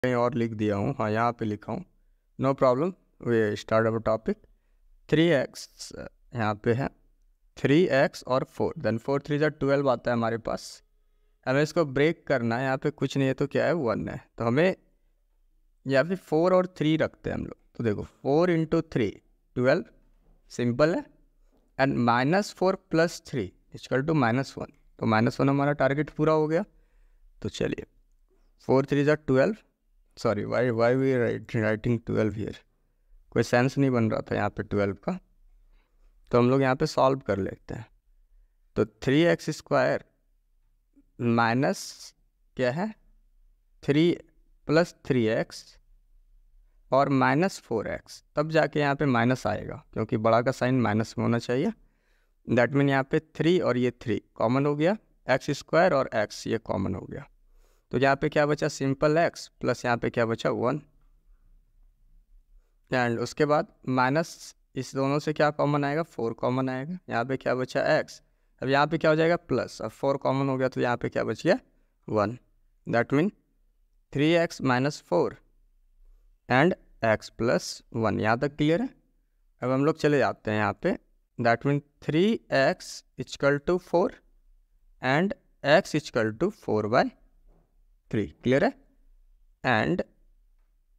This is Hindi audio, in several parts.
कहीं और लिख दिया हूँ, हाँ यहाँ पे लिखा हूँ, no problem. We start our topic. 3x यहाँ पे है, 3x और 4, देन 4 3 12 आता है हमारे पास। हमें इसको ब्रेक करना है, यहाँ पे कुछ नहीं है तो क्या है 1 है, तो हमें यहाँ पे 4 और 3 रखते हैं हम लोग। तो देखो 4 × 3 12, सिंपल है, एंड -4 + 3 = -1, तो -1 हमारा टारगेट पूरा हो गया। तो चलिए 4 3 12, sorry why we writing 12 here, कोई सेंस नहीं बन रहा था यहाँ पे 12 का, तो हम लोग यहाँ पे सॉल्व कर लेते हैं। तो 3x² माइनस क्या है 3 + 3x और -4x, तब जाके यहाँ पे माइनस आएगा, क्योंकि बड़ा का साइन माइनस में होना चाहिए। दैट मीन यहाँ पे 3 और ये 3 कॉमन हो गया, x² और x ये कॉमन हो गया, तो यहाँ पे क्या बचा सिंपल x प्लस यहाँ पे क्या बचा 1, एंड उसके बाद माइनस इस दोनों से क्या कॉमन आएगा 4 कॉमन आएगा, यहाँ पे क्या बचा x, अब यहाँ पे क्या हो जाएगा प्लस, अब 4 कॉमन हो गया तो यहाँ पे क्या बच गया 1। That mean 3x - 4 and x + 1, यहाँ तक क्लियर है। अब हम लोग चले जाते हैं यहाँ पे, that mean 3x = 4 and x = 4/3, clear है। एंड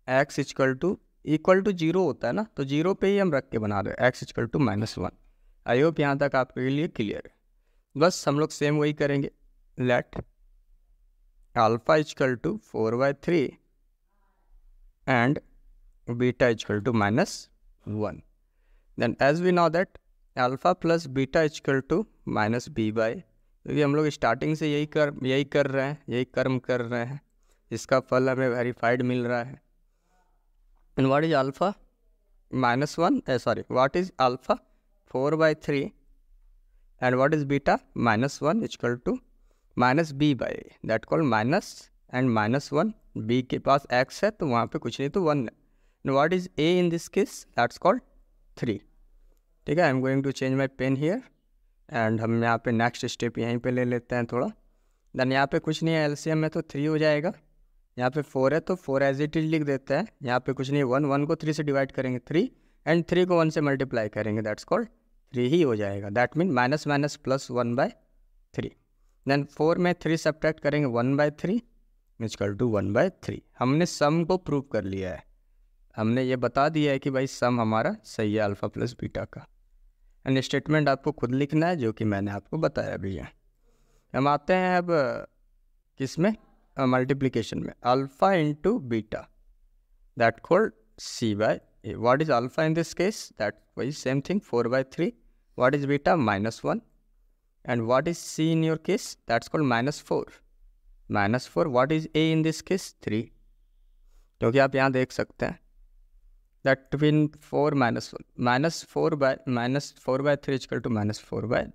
x = 0 होता है ना, तो 0 पे ही हम रख के बना रहे हैं, x = -1। आई होप यहाँ तक आपके लिए क्लियर है। बस हम लोग सेम वही करेंगे, let alpha = 4/3 and beta = -1। Then as we know that alpha + beta = -b/, क्योंकि हम लोग स्टार्टिंग से यही कर रहे हैं, यही कर्म कर रहे हैं, इसका फल हमें वेरीफाइड मिल रहा है। And what is alpha -1, what is alpha 4/3 and what is beta -1 = -b/, that called minus and -1, b के पास x है तो वहाँ पे कुछ नहीं तो 1 है। And what is a in this case, that's called 3। ठीक है, I am going to change my pen here, and हम यहाँ पे नेक्स्ट स्टेप यहीं पे ले लेते हैं थोड़ा। देन यहाँ पे कुछ नहीं है, एलसीएम में तो 3 हो जाएगा, यहाँ पे 4 है तो 4 एज इट इज लिख देते हैं, यहाँ पे कुछ नहीं 1 को 3 से डिवाइड करेंगे 3, एंड 3 को 1 से मल्टीप्लाई करेंगे, दैट्स कॉल्ड 3 ही हो जाएगा। That mean -- +1/3। देन 4 में 3 सब्ट्रैक्ट करेंगे 1/3 = 1/3। हमने सम को प्रूव कर लिया है, हमने ये बता दिया है कि भाई सम हमारा सही है अल्फा + बीटा का। एंड स्टेटमेंट आपको खुद लिखना है, जो कि मैंने आपको बताया भी है। हम आते हैं अब किस में, मल्टीप्लिकेशन में, alpha × beta, that called c/a। What is alpha in this case, that वही same thing 4/3, what is beta -1, and what is c in your case, that's called -4, what is a in this case 3, क्योंकि आप यहाँ देख सकते हैं दैट मीन 4 - 1 -4/3 = -4/3,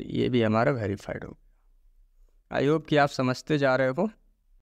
ये भी हमारा वेरीफाइड हो। आई होप कि आप समझते जा रहे हो।